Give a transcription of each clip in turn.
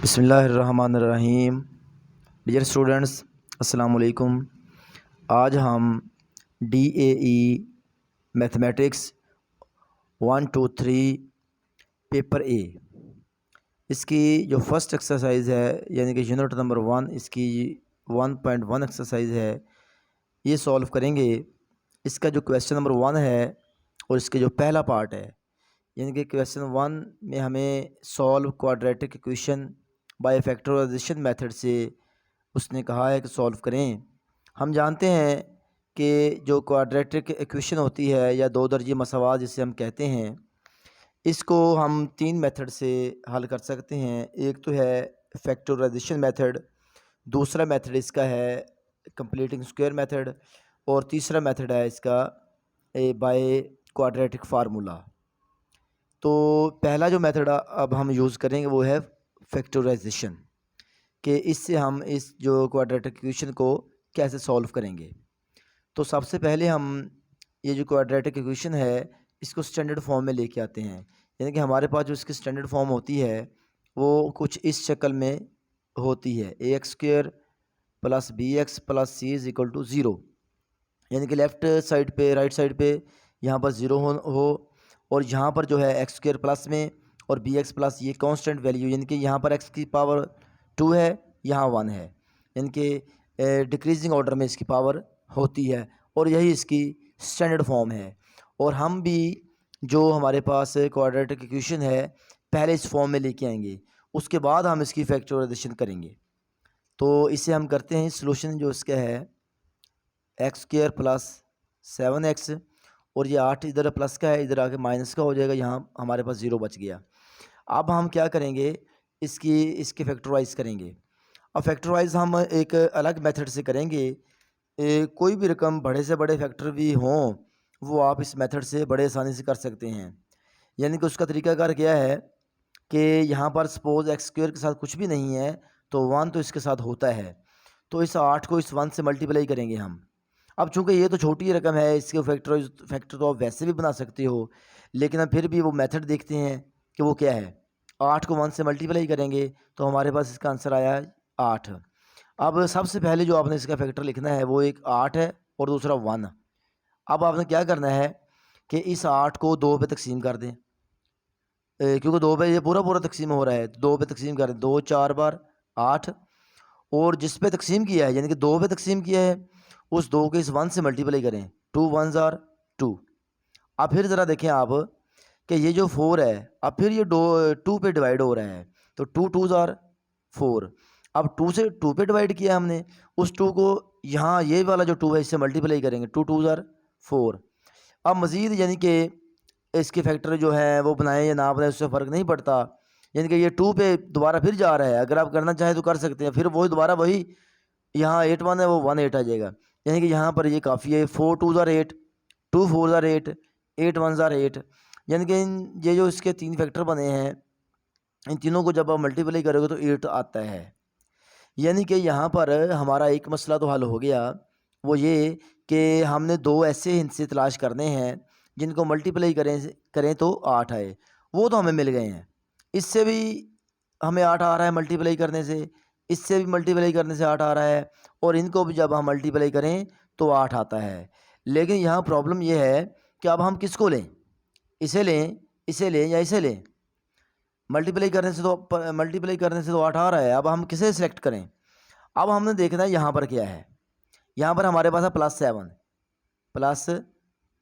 बिस्मिल्लाहिर्रहमानिर्रहीम। Dear students, अस्सलाम वालेकुम। आज हम DAE मैथमेटिक्स 1 2 3 पेपर ए इसकी जो फ़र्स्ट एक्सरसाइज है यानी कि यूनिट नंबर 1 इसकी 1.1 एक्सरसाइज है, ये सॉल्व करेंगे। इसका जो क्वेश्चन नंबर 1 है और इसके जो पहला पार्ट है यानी कि क्वेश्चन 1 में हमें solve quadratic equation by factorization method से उसने कहा है कि सॉल्व करें। हम जानते हैं कि जो क्वाड्रेटिक इक्वेशन होती है या दो दर्जी मसावात जिसे हम कहते हैं, इसको हम 3 मेथड से हल कर सकते हैं। एक तो है फैक्टराइजेशन मेथड, दूसरा मेथड इसका है कंप्लीटिंग स्क्वायर मेथड और तीसरा मेथड है इसका बाय क्वाड्रेटिक फार्मूला। तो पहला जो मेथड अब हम यूज़ करेंगे वो है फैक्टराइजेशन, कि इससे हम इस जो क्वाड्रेटिक इक्वेशन को कैसे सॉल्व करेंगे। तो सबसे पहले हम ये जो क्वाड्रेटिक इक्वेशन है इसको स्टैंडर्ड फॉर्म में लेके आते हैं। यानी कि हमारे पास जो इसकी स्टैंडर्ड फॉर्म होती है वो कुछ इस शक्ल में होती है, a² + bx + c = 0। यानी कि लेफ़्ट साइड पे, राइट साइड पे यहाँ पर 0 हो और यहाँ पर जो है x² प्लस में और bx प्लस ये कांस्टेंट वैल्यू, यानी कि यहाँ पर x की पावर 2 है, यहाँ 1 है, यानी कि डिक्रीजिंग ऑर्डर में इसकी पावर होती है और यही इसकी स्टैंडर्ड फॉर्म है। और हम भी जो हमारे पास क्वाड्रेटिक इक्वेशन है पहले इस फॉर्म में लेके आएंगे, उसके बाद हम इसकी फैक्टराइजेशन करेंगे। तो इसे हम करते हैं। सॉल्यूशन जो इसका है x² + 7x और ये 8 इधर प्लस का है, इधर आके माइनस का हो जाएगा, यहाँ हमारे पास 0 बच गया। अब हम क्या करेंगे, इसके फैक्टराइज़ करेंगे। अब फैक्टराइज़ हम एक अलग मेथड से करेंगे। कोई भी रकम बड़े से बड़े फैक्टर भी हों वो आप इस मेथड से बड़े आसानी से कर सकते हैं। यानी कि उसका तरीकाकार क्या है कि यहाँ पर सपोज़ x² के साथ कुछ भी नहीं है तो 1 तो इसके साथ होता है, तो इस 8 को इस 1 से मल्टीप्लाई करेंगे हम। अब चूँकि ये तो छोटी रकम है, इसके फैक्टर तो आप वैसे भी बना सकते हो, लेकिन हम फिर भी वो मेथड देखते हैं कि वो क्या है। 8 को 1 से मल्टीप्लाई करेंगे तो हमारे पास इसका आंसर आया 8। अब सबसे पहले जो आपने इसका फैक्टर लिखना है वो एक 8 है और दूसरा 1। अब आपने क्या करना है कि इस 8 को 2 पे तकसीम कर दें, क्योंकि 2 पे ये पूरा पूरा तकसीम हो रहा है, 2 पे तकसीम कर दें। 2 4 बार 8 और जिस पे तकसीम किया है यानी कि 2 पे तकसीम किया है उस 2 को इस 1 से मल्टीप्लाई करें। 2 1 ज़ार 2। अब फिर ज़रा देखें आप कि ये जो 4 है, अब फिर ये 2 पे डिवाइड हो रहा है, तो 2 2 ज़ार 4। अब 2 से 2 पे डिवाइड किया हमने, उस 2 को यहाँ ये वाला जो 2 है इससे मल्टीप्लाई करेंगे। 2 2 ज़ार 4। अब मज़ीद यानी कि इसके फैक्टर जो हैं वो बनाएं या ना बनाएं उससे फ़र्क नहीं पड़ता, यानी कि ये 2 पे दोबारा फिर जा रहा है। अगर आप करना चाहें तो कर सकते हैं, फिर वही दोबारा वही यहाँ 8 1 है वो 1 8 आ जाएगा। यानी कि यहाँ पर ये काफ़ी है। 4 2 ज़ार 8, 2 4 ज़ार 8, 8 1 ज़ार 8। यानी कि ये जो इसके 3 फैक्टर बने हैं इन तीनों को जब आप मल्टीप्लाई करोगे तो 8 आता है। यानी कि यहाँ पर हमारा एक मसला तो हल हो गया, वो ये कि हमने 2 ऐसे हिस्से तलाश करने हैं जिनको मल्टीप्लाई करें तो 8 आए। वो तो हमें मिल गए हैं। इससे भी हमें 8 आ रहा है मल्टीप्लाई करने से, इससे भी मल्टीप्लाई करने से 8 आ रहा है और इनको भी जब हम मल्टीप्लाई करें तो 8 आता है। लेकिन यहाँ प्रॉब्लम ये है कि अब हम किसको लें, इसे लें या इसे लें। मल्टीप्लाई करने से तो 8 आ रहा है, अब हम किसे सिलेक्ट करें। अब हमने देखना है यहाँ पर क्या है। यहाँ पर हमारे पास है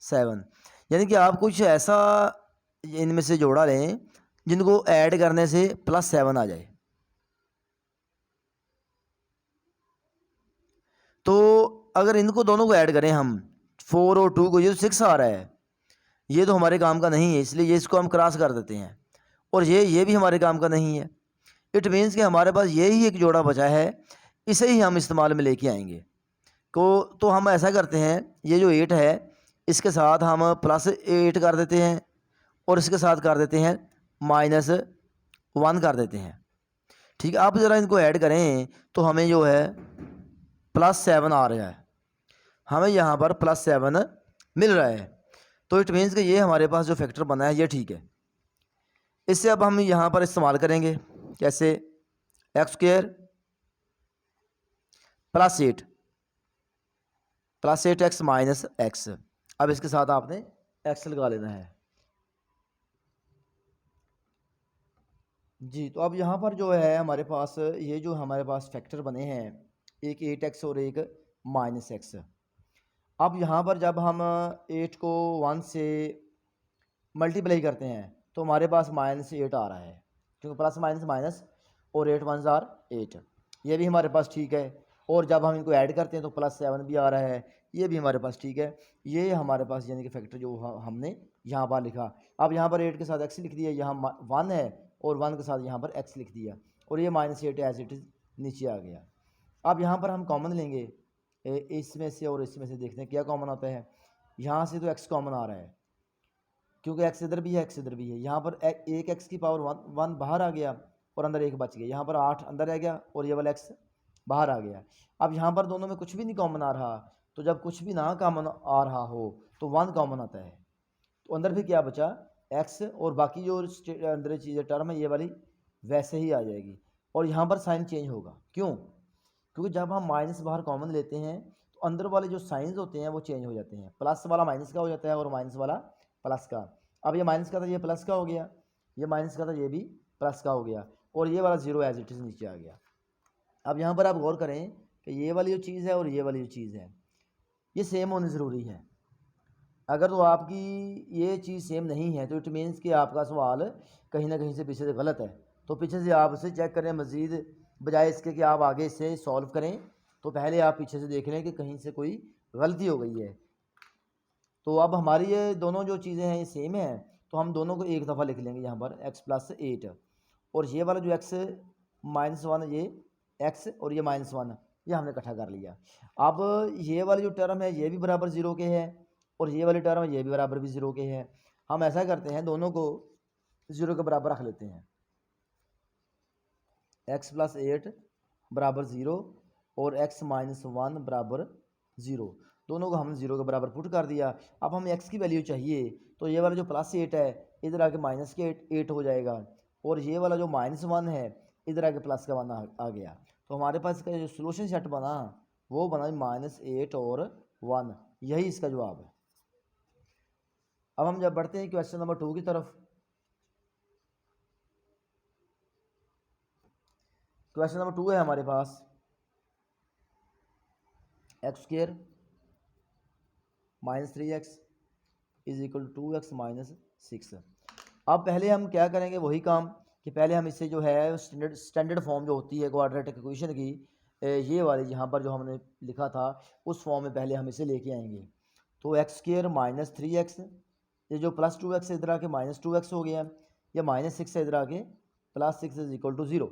+7 यानी कि आप कुछ ऐसा इनमें से जोड़ा लें जिनको ऐड करने से +7 आ जाए। तो अगर इनको दोनों को ऐड करें हम 4 और 2 को, ये तो 6 आ रहा है, ये तो हमारे काम का नहीं है, इसलिए ये इसको हम क्रॉस कर देते हैं। और ये भी हमारे काम का नहीं है। इट मीन्स कि हमारे पास ये ही एक जोड़ा बचा है, इसे ही हम इस्तेमाल में लेके आएंगे। तो हम ऐसा करते हैं, ये जो 8 है इसके साथ हम +8 कर देते हैं और इसके साथ कर देते हैं -1 कर देते हैं। ठीक है, आप ज़रा इनको ऐड करें तो हमें जो है +7 आ रहा है, हमें यहाँ पर +7 मिल रहा है। तो इट मीन्स कि ये हमारे पास जो फैक्टर बना है ये ठीक है। इससे अब हम यहाँ पर इस्तेमाल करेंगे कैसे, x square plus 8x minus x. अब इसके साथ आपने एक्स लगा लेना है जी। तो अब यहाँ पर जो है हमारे पास ये जो हमारे पास फैक्टर बने हैं, एक 8x और एक माइनस एक्स। अब यहाँ पर जब हम 8 को 1 से मल्टीप्लाई करते हैं तो हमारे पास -8 आ रहा है, क्योंकि प्लस माइनस माइनस और 8 1 जार 8, ये भी हमारे पास ठीक है। और जब हम इनको ऐड करते हैं तो +7 भी आ रहा है, ये भी हमारे पास ठीक है। ये हमारे पास यानी कि फैक्टर जो हमने यहाँ पर लिखा। अब यहाँ पर 8 के साथ x लिख दिया, यहाँ 1 है और 1 के साथ यहाँ पर x लिख दिया, और ये -8 एज इट इज़ नीचे आ गया। अब यहाँ पर हम कॉमन लेंगे इसमें से और इसमें से, देखते हैं क्या कॉमन आता है। यहाँ से तो x कॉमन आ रहा है, क्योंकि x इधर भी है x इधर भी है। यहाँ पर एक x की पावर 1 बाहर आ गया और अंदर 1 बच गया। यहाँ पर 8 अंदर रह गया और ये वाला x बाहर आ गया। अब यहाँ पर दोनों में कुछ भी नहीं कॉमन आ रहा, तो जब कुछ भी ना कॉमन आ रहा हो तो 1 कॉमन आता है। तो अंदर भी क्या बचा, x, और बाकी जो अंदर चीज़ें टर्म है ये वाली वैसे ही आ जाएगी। और यहाँ पर साइन चेंज होगा, क्यों? क्योंकि जब हम माइनस बाहर कॉमन लेते हैं तो अंदर वाले जो साइंस होते हैं वो चेंज हो जाते हैं। प्लस वाला माइनस का हो जाता है और माइनस वाला प्लस का। अब ये माइनस का था, ये प्लस का हो गया, ये माइनस का था, ये भी प्लस का हो गया, और ये वाला 0 एज इट इज़ नीचे आ गया। अब यहाँ पर आप गौर करें कि ये वाली जो चीज़ है और ये वाली जो चीज़ है ये सेम होनी ज़रूरी है। अगर तो आपकी ये चीज़ सेम नहीं है तो इट मीन्स कि आपका सवाल कहीं ना कहीं से पीछे से गलत है। तो पीछे से आप उसे चेक करें मज़ीद, बजाय इसके कि आप आगे इसे सॉल्व करें, तो पहले आप पीछे से देख लें कि कहीं से कोई गलती हो गई है। तो अब हमारी ये दोनों जो चीज़ें हैं ये सेम है, तो हम दोनों को एक दफ़ा लिख लेंगे यहाँ पर x + 8, और ये वाला जो x -1 ये x और ये -1 ये हमने इकट्ठा कर लिया। अब ये वाली जो टर्म है ये भी बराबर 0 के है, और ये वाली टर्म है ये भी बराबर भी 0 के है। हम ऐसा करते हैं, दोनों को 0 के बराबर रख लेते हैं। x + 8 बराबर 0 और x - 1 बराबर 0, दोनों को हमने 0 के बराबर पुट कर दिया। अब हमें x की वैल्यू चाहिए, तो ये वाला जो +8 है इधर आके -8 हो जाएगा, और ये वाला जो -1 है इधर आके प्लस का 1 आ गया। तो हमारे पास इसका जो सोल्यूशन सेट बना वो बना -8 और 1, यही इसका जवाब है। अब हम जब बढ़ते हैं क्वेश्चन नंबर 2 की तरफ। क्वेश्चन नंबर 2 है हमारे पास, x² -3x = 2x - 6। अब पहले हम क्या करेंगे, वही काम कि पहले हम इसे जो है स्टैंडर्ड फॉर्म जो होती है क्वाड्रेटिक इक्वेशन की, ये वाली यहाँ पर जो हमने लिखा था उस फॉर्म में पहले हम इसे लेके आएंगे। तो x² -3x, ये जो +2x इधर आके -2x हो गया, या -6 है इधर आके +6 = 0।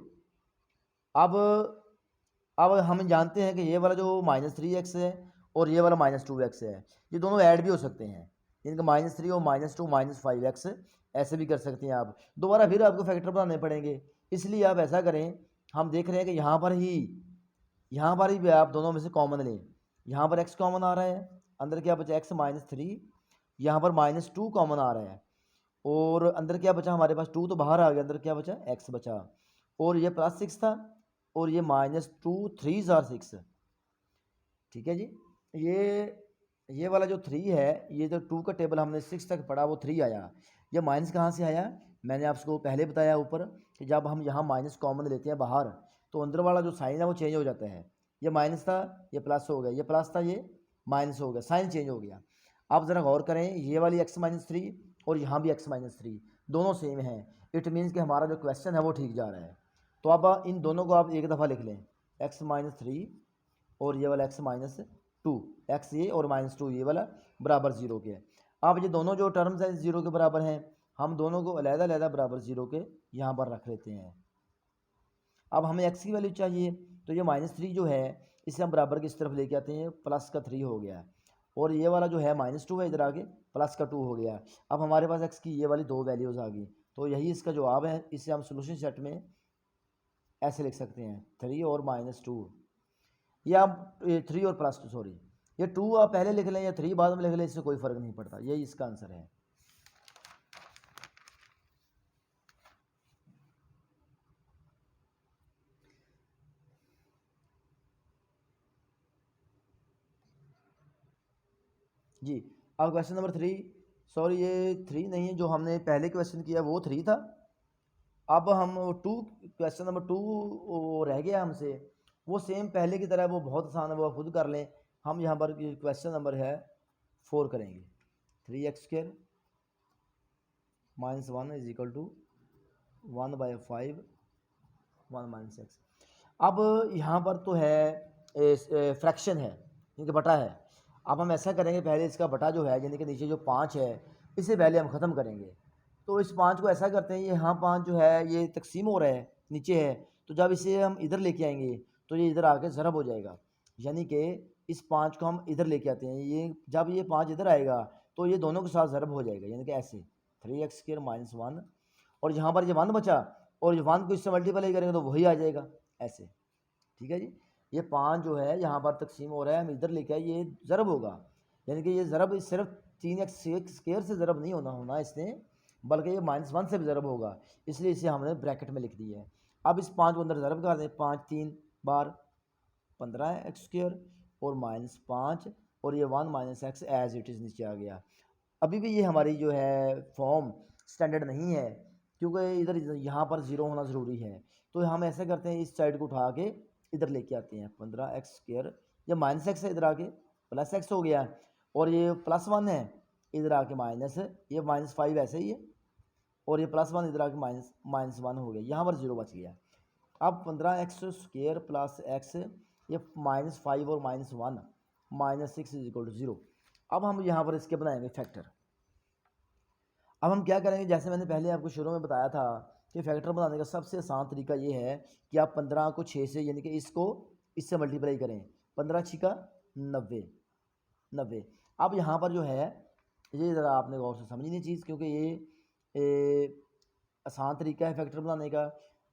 अब हम जानते हैं कि ये वाला जो -3x है और ये वाला -2x है, ये दोनों ऐड भी हो सकते हैं। इनका -3 और -2 -5x ऐसे भी कर सकते हैं आप। दोबारा फिर आपको फैक्टर बनाने पड़ेंगे, इसलिए आप ऐसा करें, हम देख रहे हैं कि यहाँ पर ही आप दोनों में से कॉमन लें। यहाँ पर x कॉमन आ रहा है, अंदर क्या बचा x -3, यहाँ पर -2 कॉमन आ रहा है, और अंदर क्या बचा हमारे पास 2 तो बाहर आ गया, अंदर क्या बचा x बचा, और ये +6 था, और ये -2 3 जार 6। ठीक है जी। ये वाला जो 3 है, ये जो 2 का टेबल हमने 6 तक पढ़ा वो 3 आया। ये माइनस कहाँ से आया, मैंने आपको पहले बताया ऊपर कि जब हम यहाँ माइनस कॉमन लेते हैं बाहर तो अंदर वाला जो साइन है वो चेंज हो जाता है। ये माइनस था ये प्लस हो गया, ये प्लस था ये माइनस हो गया, साइन चेंज हो गया। आप ज़रा गौर करें, ये वाली x - 3 और यहाँ भी x - 3 दोनों सेम हैं। इट मीन्स कि हमारा जो क्वेश्चन है वो ठीक जा रहा है। तो अब इन दोनों को आप एक दफ़ा लिख लें, x - 3 और ये वाला x - 2, x ये और -2 ये वाला बराबर 0 के है। अब ये दोनों जो टर्म्स हैं 0 के बराबर हैं, हम दोनों को अलग-अलग बराबर 0 के यहाँ पर रख लेते हैं। अब हमें x की वैल्यू चाहिए, तो ये -3 जो है इसे हम बराबर की इस तरफ लेके आते हैं, प्लस का 3 हो गया, और ये वाला जो है -2 है इधर आगे प्लस का 2 हो गया। अब हमारे पास x की ये वाली दो वैल्यूज़ आ गई, तो यही इसका जवाब है। इसे हम सोल्यूशन सेट में ऐसे लिख सकते हैं 3 और -2, या आप 3 और +2 सॉरी, ये 2 आप पहले लिख लें या 3 बाद में लिख लें, इससे कोई फ़र्क नहीं पड़ता, यही इसका आंसर है। जी। अब क्वेश्चन नंबर 3, सॉरी ये 3 नहीं है, जो हमने पहले क्वेश्चन किया वो 3 था। अब हम 2, क्वेश्चन नंबर 2 रह गया हमसे, वो सेम पहले की तरह, वो बहुत आसान है, वो खुद कर लें। हम यहाँ पर क्वेश्चन नंबर है 4 करेंगे। 3x² - 1 is equal to 1/5 1 - x। अब यहाँ पर तो है फ्रैक्शन है, यानी कि बटा है। अब हम ऐसा करेंगे, पहले इसका बटा जो है, यानी कि नीचे जो 5 है, इसे पहले हम ख़त्म करेंगे। तो इस 5 को ऐसा करते हैं, ये यहाँ 5 जो है ये तकसीम हो रहा है, नीचे है, तो जब इसे हम इधर लेके आएंगे तो ये इधर आके ज़रब हो जाएगा। यानी कि इस 5 को हम इधर लेके आते हैं, ये जब ये 5 इधर आएगा तो ये दोनों के साथ ज़रब हो जाएगा, यानी कि ऐसे 3x² - 1, और यहाँ पर ये 1 बचा, और ये 1 को इससे मल्टीप्लाई करेंगे तो वही आ जाएगा ऐसे। ठीक है जी। ये 5 जो है यहाँ पर तकसीम हो रहा है, हम इधर लेके आए, ये ज़रब होगा, यानी कि ये ज़रब सिर्फ 3x² से ज़रब नहीं होना इसने, बल्कि ये -1 से भी ज़रब होगा, इसलिए इसे हमने ब्रैकेट में लिख दिया है। अब इस 5 को अंदर ज़रब कर दें, 5 3 बार 15x² और -5, और ये 1 - x एज इट इज़ नीचे आ गया। अभी भी ये हमारी जो है फॉर्म स्टैंडर्ड नहीं है, क्योंकि इधर यहाँ पर 0 होना ज़रूरी है। तो हम ऐसा करते हैं, इस साइड को उठा के इधर लेके आते हैं, 15x², ये -x है, इधर आके +x हो गया, और ये +1 है, इधर आके माइनस, ये -5 ऐसे ही है, और ये +1 इधर आके -1 हो गया, यहाँ पर 0 बच गया। अब 15x² + x, ये -5 और -1 -6 इज इक्वल टू 0। अब हम यहाँ पर इसके बनाएंगे फैक्टर। अब हम क्या करेंगे, जैसे मैंने पहले आपको शुरू में बताया था कि फैक्टर बनाने का सबसे आसान तरीका ये है कि आप 15 को 6 से, यानी कि इसको इससे मल्टीप्लाई करें, 15 6 का 90। अब यहाँ पर जो है, ये ज़रा आपने गौर से समझनी चीज़, क्योंकि ये आसान तरीका है फैक्टर बनाने का,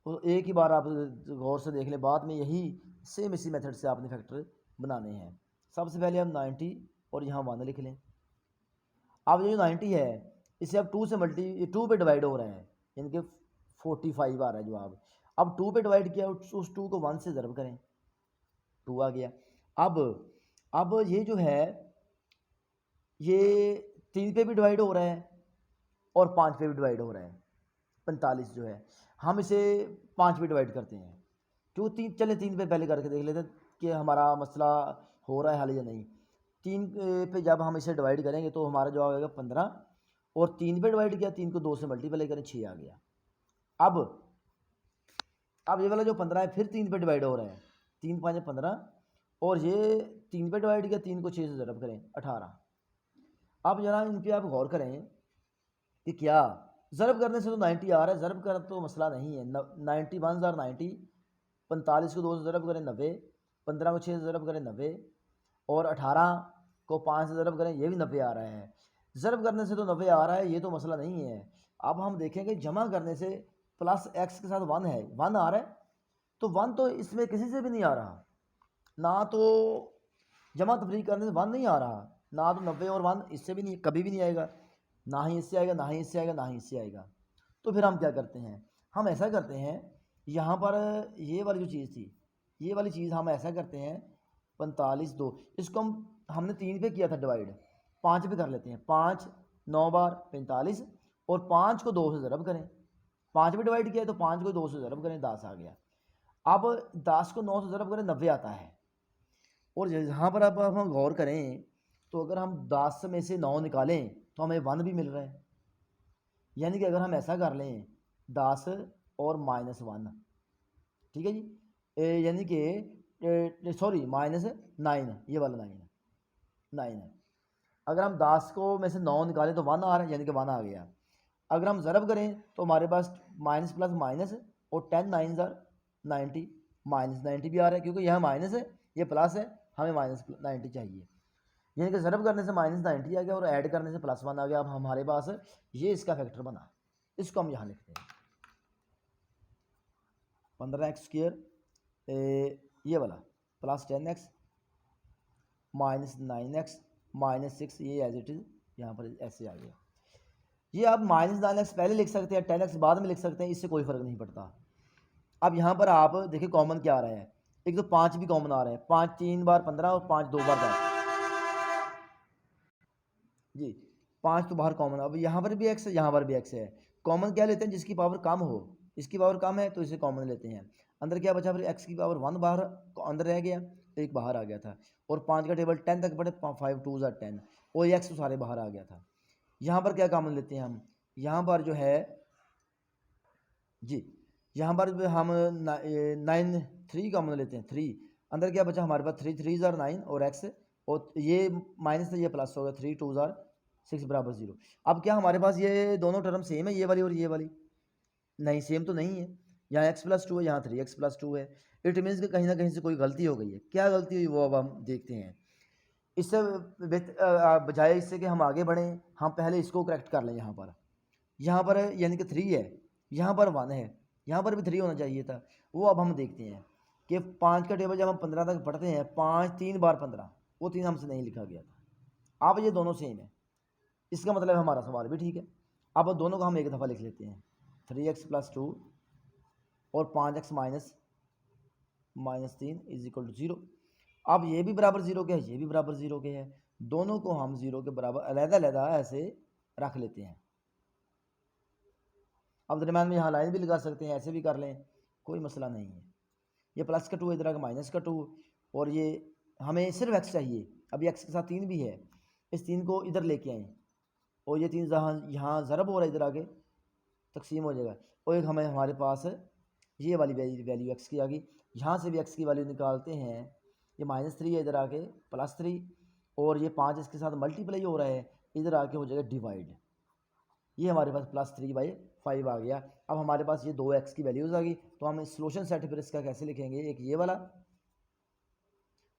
तो एक ही बार आप गौर से देख लें, बाद में यही सेम इसी मेथड से आपने फैक्टर बनाने हैं। सबसे पहले हम 90 और यहाँ 1 लिख लें। अब ये जो 90 है, इसे अब 2 पे डिवाइड हो रहे हैं, यानी कि 45 आ रहा है जवाब। अब 2 पे डिवाइड किया, उस 2 को 1 से ज़रब करें, 2 आ गया। अब ये जो है, ये 3 पे भी डिवाइड हो रहा है और 5 पे भी डिवाइड हो रहा है। 45 जो है, हम इसे 5 पे डिवाइड करते हैं, क्यों 3, चले 3 पे पहले करके देख लेते हैं कि हमारा मसला हो रहा है हल या नहीं। 3 पे जब हम इसे डिवाइड करेंगे तो हमारा जवाब आएगा 15, और 3 पे डिवाइड किया, 3 को 2 से मल्टीप्लाई करें, 6 आ गया। अब ये वाला जो 15 है, फिर 3 पे डिवाइड हो रहा है, 3 5 15, और ये 3 पे डिवाइड किया, 3 को 6 से ज़रब करें, 18। अब जनाब इन पर आप गौर करें कि क्या ज़रब करने से तो 90 आ रहा है, ज़रब कर तो मसला नहीं है। 90 1 आर 90, 45 को 2 से ज़रब करें 90, 15 को 6 से ज़रब करें 90, और 18 को 5 से ज़रब करें, ये भी 90 आ रहा है। ज़रब करने से तो 90 आ रहा है, ये तो मसला नहीं है। अब हम देखेंगे जमा करने से, +x के साथ 1 है, 1 आ रहा है, तो 1 तो इसमें किसी से भी नहीं आ रहा, ना तो जमा तफरीक करने से 1 नहीं आ रहा, ना तो 90 और 1 इससे भी नहीं, कभी भी नहीं आएगा, ना ही इससे आएगा, ना ही इससे आएगा, ना ही इससे आएगा। तो फिर हम क्या करते हैं, हम ऐसा करते हैं, यहाँ पर ये वाली जो चीज़ थी, ये वाली चीज़ हम ऐसा करते हैं, 45 2, इसको हमने 3 पे किया था डिवाइड, 5 पे कर लेते हैं। 5 9 बार 45, और 5 को 2 से ज़रब करें, 5 पे डिवाइड किया तो 5 को 2 से ज़रब करें, 10 आ गया। अब 10 को 9 से ज़रब करें, 90 आता है। और यहाँ पर अब हम गौर करें, तो अगर हम 10 में से 9 निकालें तो हमें 1 भी मिल रहा है, यानी कि अगर हम ऐसा कर लें 10 और -1, ठीक है जी, यानी कि सॉरी -9, ये वाला 9 है। अगर हम 10 को में से 9 निकालें तो 1 आ रहा है, यानी कि 1 आ गया। अगर हम ज़रब करें तो हमारे पास माइनस प्लस माइनस, और 10 9 ज़र 90, -90 भी आ रहा है, क्योंकि यह माइनस है, ये प्लस है, हमें -90 चाहिए। यानी कि ज़रब करने से -90 आ गया, और ऐड करने से +1 आ गया। अब हमारे पास ये इसका फैक्टर बना, इसको हम यहाँ लिखते हैं, 15x², ये वाला +10x -9x -6, ये एज इट इज़ यहाँ पर ऐसे आ गया। ये आप -9x पहले लिख सकते हैं, 10x बाद में लिख सकते हैं, इससे कोई फ़र्क नहीं पड़ता। अब यहाँ पर आप देखिए कॉमन क्या आ रहा है, एक तो 5 भी कॉमन आ रहा है, 5 3 बार 15 और 5 2 बार 10, जी 5 तो बाहर कॉमन, अब यहाँ पर भी एक्स है, यहाँ पर भी एक्स है। कॉमन क्या लेते हैं? जिसकी पावर कम हो। इसकी पावर कम है तो इसे कॉमन लेते हैं। अंदर क्या बचा? फिर एक्स की पावर 1 बाहर अंदर रह गया, तो एक बाहर आ गया था। और 5 का टेबल 10 तक पढ़े, 5 2 10, और एक्स तो सारे बाहर आ गया था। यहाँ पर क्या कॉमन लेते हैं हम? यहाँ पर जो है जी, यहाँ पर भी हम 9 3 कॉमन लेते हैं। 3 अंदर क्या बचा हमारे पास? 3 3 ज़ार 9 और एक्स, और ये माइनस था, ये प्लस होगा। 3 2 ज़ार 6 बराबर 0। अब क्या हमारे पास ये दोनों टर्म सेम है, ये वाली और ये वाली? नहीं, सेम तो नहीं है। यहाँ एक्स प्लस 2 है, यहाँ 3x प्लस 2 है। इट मीन्स कि कहीं ना कहीं से कोई गलती हो गई है। क्या गलती हुई वो अब हम देखते हैं। इससे बजाय इससे कि हम आगे बढ़ें, हम पहले इसको करेक्ट कर लें। यहाँ पर यानी कि 3 है, यहाँ पर 1 है, यहाँ पर भी 3 होना चाहिए था। वो अब हम देखते हैं कि 5 का टेबल जब हम 15 तक पढ़ते हैं, 5 3 बार 15, वो 3 हमसे नहीं लिखा गया था। अब ये दोनों सेम है, इसका मतलब हमारा सवाल भी ठीक है। अब दोनों को हम एक दफ़ा लिख लेते हैं। 3x प्लस 2 और 5x minus 3 is equal to 0। अब ये भी बराबर 0 के है, ये भी बराबर 0 के है। दोनों को हम 0 के बराबर अलग-अलग ऐसे रख लेते हैं। अब दरम्यान में यहाँ लाइन भी लगा सकते हैं, ऐसे भी कर लें, कोई मसला नहीं है। ये प्लस का 2 इधर आकर माइनस का 2, और ये हमें सिर्फ एक्स चाहिए। अब एक्स के साथ 3 भी है, इस 3 को इधर लेके आए, और ये 3 जहाँ यहाँ ज़रब हो रहा है, इधर आगे तकसीम हो जाएगा। और एक हमें हमारे पास ये वाली वैल्यू एक्स की आ गई। यहाँ से भी एक्स की वैल्यू निकालते हैं। ये -3 है, इधर आके +3, और ये 5 इसके साथ मल्टीप्लाई हो रहा है, इधर आके हो जाएगा डिवाइड। ये हमारे पास +3/5 आ गया। अब हमारे पास ये 2x की वैल्यूज़ आ गई, तो हम सोल्यूशन सेट फिर इसका कैसे लिखेंगे? एक ये वाला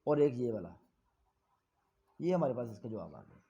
और एक ये वाला। ये हमारे पास इसका जवाब आ गया।